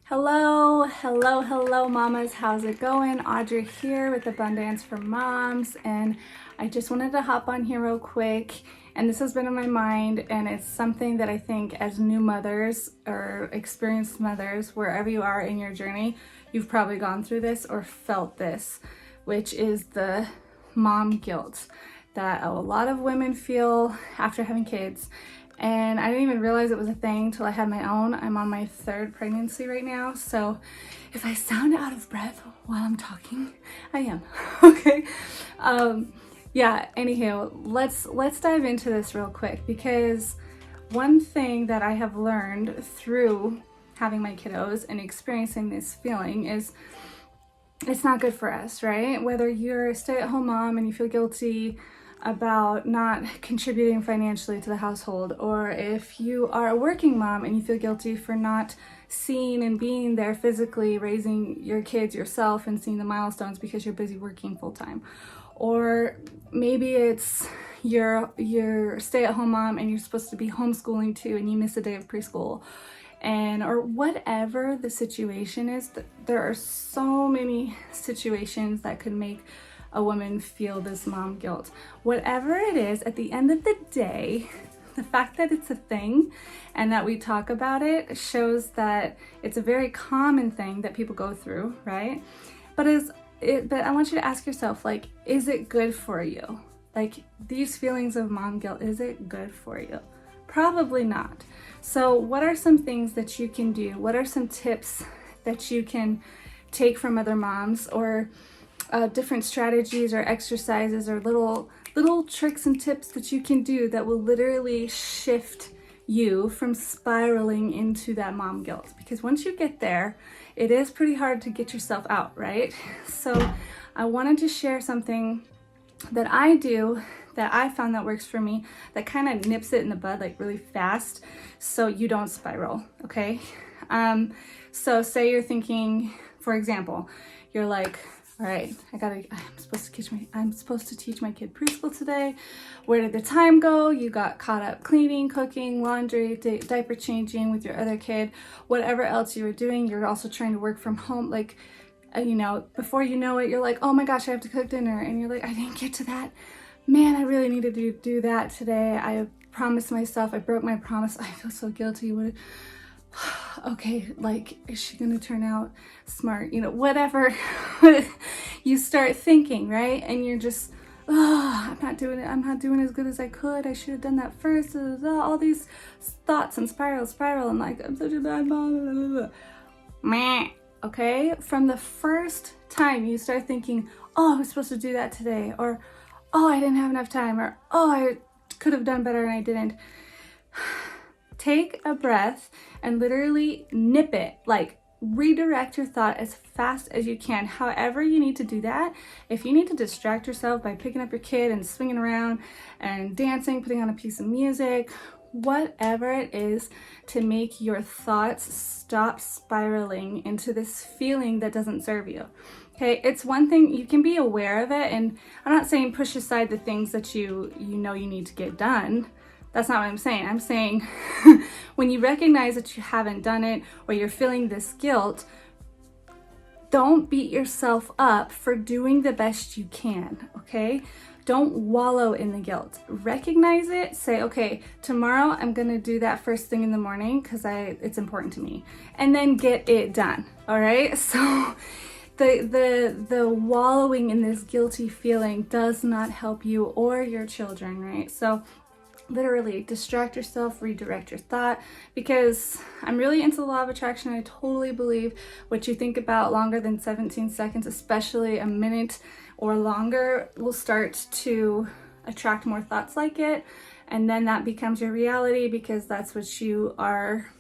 Hello, mamas. How's it going? Audrey here with Abundance for Moms, and I just wanted to hop on here real quick. And this has been on my mind, and it's something that I think as new mothers or experienced mothers, wherever you are in your journey, you've probably gone through this or felt this, which is the mom guilt that a lot of women feel after having kids. And I didn't even realize it was a thing till I had my own. I'm on my third pregnancy right now, so if I sound out of breath while I'm talking, I am. Okay. Yeah, anywho, let's dive into this real quick, because one thing that I have learned through having my kiddos and experiencing this feeling is it's not good for us, right? Whether you're a stay-at-home mom and you feel guilty about not contributing financially to the household, or if you are a working mom and you feel guilty for not seeing and being there physically raising your kids yourself and seeing the milestones because you're busy working full-time, or maybe it's you're stay-at-home mom and you're supposed to be homeschooling too and you miss a day of preschool, and or whatever the situation is. There are so many situations that could make a woman feel this mom guilt. Whatever it is, at the end of the day, the fact that it's a thing and that we talk about it shows that it's a very common thing that people go through, right? But I want you to ask yourself, like, is it good for you? Like, these feelings of mom guilt, is it good for you? Probably not. So what are some things that you can do? What are some tips that you can take from other moms, or different strategies or exercises or little tricks and tips that you can do that will literally shift you from spiraling into that mom guilt? Because once you get there, it is pretty hard to get yourself out, right? So I wanted to share something that I do that I found that works for me, that kind of nips it in the bud like really fast so you don't spiral, okay? So say you're thinking, for example, you're like, all right, I'm supposed to teach my kid preschool today. Where did the time go? You got caught up cleaning, cooking, laundry, diaper changing with your other kid, whatever else you were doing. You're also trying to work from home. Like, before you know it, you're like, oh my gosh, I have to cook dinner. And you're like, I didn't get to that. Man, I really needed to do that today. I promised myself, I broke my promise. I feel so guilty. Okay, like, is she gonna turn out smart? Whatever you start thinking, right? And you're just, I'm not doing as good as I could. I should have done that first. All these thoughts and spiral, and like, I'm such a bad mom. Meh. Okay, from the first time you start thinking, oh, I was supposed to do that today, or oh, I didn't have enough time, or oh, I could have done better and I didn't. Take a breath and literally nip it, like redirect your thought as fast as you can. However you need to do that. If you need to distract yourself by picking up your kid and swinging around and dancing, putting on a piece of music, whatever it is to make your thoughts stop spiraling into this feeling that doesn't serve you. Okay, it's one thing, you can be aware of it, and I'm not saying push aside the things that you know you need to get done. That's not what I'm saying. I'm saying when you recognize that you haven't done it or you're feeling this guilt, don't beat yourself up for doing the best you can, okay? Don't wallow in the guilt. Recognize it. Say, okay, tomorrow I'm gonna do that first thing in the morning because it's important to me. And then get it done, all right? So the wallowing in this guilty feeling does not help you or your children, right? So literally distract yourself, redirect your thought, because I'm really into the law of attraction. I totally believe what you think about longer than 17 seconds, especially a minute or longer, will start to attract more thoughts like it. And then that becomes your reality, because that's what you are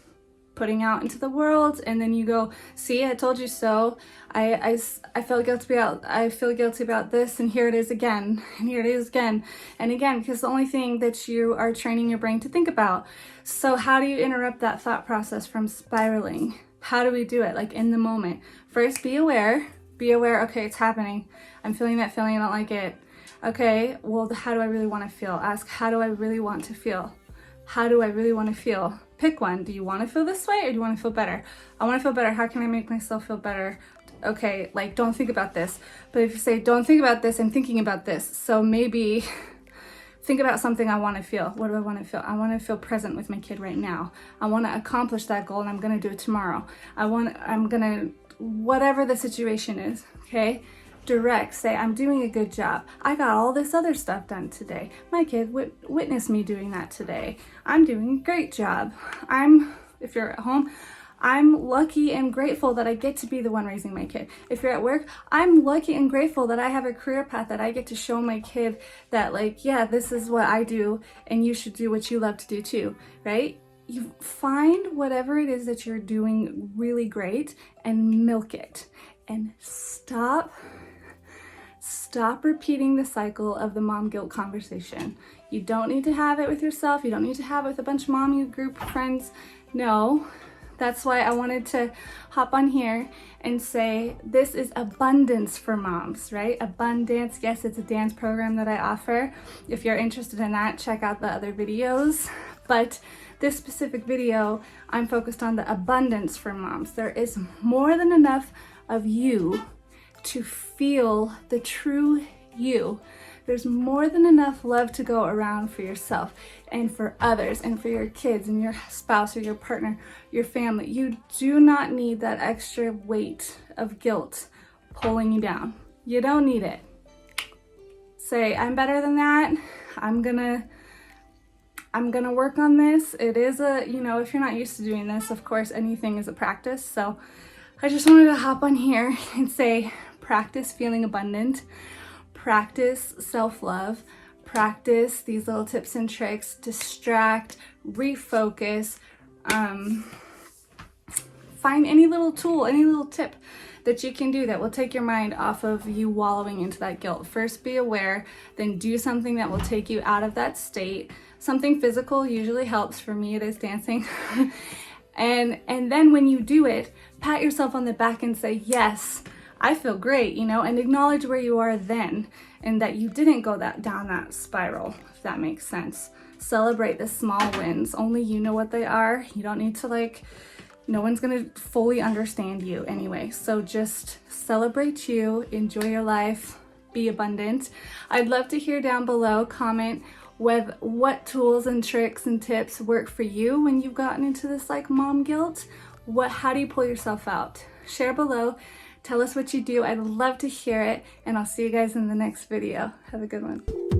putting out into the world. And then you go, see, I told you so. I feel guilty about this, and here it is again, and here it is again and again, because the only thing that you are training your brain to think about. So how do you interrupt that thought process from spiraling? How do we do it? Like, in the moment. First, be aware, okay, it's happening. I'm feeling that feeling, I don't like it. Okay, well, how do I really want to feel? Ask, how do I really want to feel? How do I really want to feel? Pick one. Do you want to feel this way or do you want to feel better? I want to feel better. How can I make myself feel better? Okay, like don't think about this. But if you say, don't think about this, I'm thinking about this. So maybe think about something I want to feel. What do I want to feel? I want to feel present with my kid right now. I want to accomplish that goal and I'm going to do it tomorrow. I'm going to, whatever the situation is, okay? Direct, say, I'm doing a good job. I got all this other stuff done today. My kid witnessed me doing that today. I'm doing a great job. If you're at home, I'm lucky and grateful that I get to be the one raising my kid. If you're at work, I'm lucky and grateful that I have a career path that I get to show my kid that, like, yeah, this is what I do and you should do what you love to do too, right? You find whatever it is that you're doing really great and milk it, and stop repeating the cycle of the mom guilt conversation. You don't need to have it with yourself. You don't need to have it with a bunch of mommy group friends. No, that's why I wanted to hop on here and say this is abundance for moms, right? Abundance. Yes, it's a dance program that I offer. If you're interested in that, check out the other videos. But this specific video, I'm focused on the abundance for moms. There is more than enough of you to feel the true you. There's more than enough love to go around for yourself and for others and for your kids and your spouse or your partner, your family. You do not need that extra weight of guilt pulling you down. You don't need it. Say, I'm better than that. I'm gonna work on this. It is a, if you're not used to doing this, of course, anything is a practice. So I just wanted to hop on here and say, practice feeling abundant, practice self-love, practice these little tips and tricks, distract, refocus, find any little tool, any little tip that you can do that will take your mind off of you wallowing into that guilt. First, be aware, then do something that will take you out of that state. Something physical usually helps. For me, it is dancing. And then when you do it, pat yourself on the back and say, yes, I feel great, and acknowledge where you are then and that you didn't go down that spiral, if that makes sense. Celebrate the small wins. Only you know what they are. You don't need to no one's gonna fully understand you anyway. So just celebrate you, enjoy your life, be abundant. I'd love to hear down below, comment with what tools and tricks and tips work for you when you've gotten into this mom guilt. How do you pull yourself out? Share below. Tell us what you do. I'd love to hear it, and I'll see you guys in the next video. Have a good one.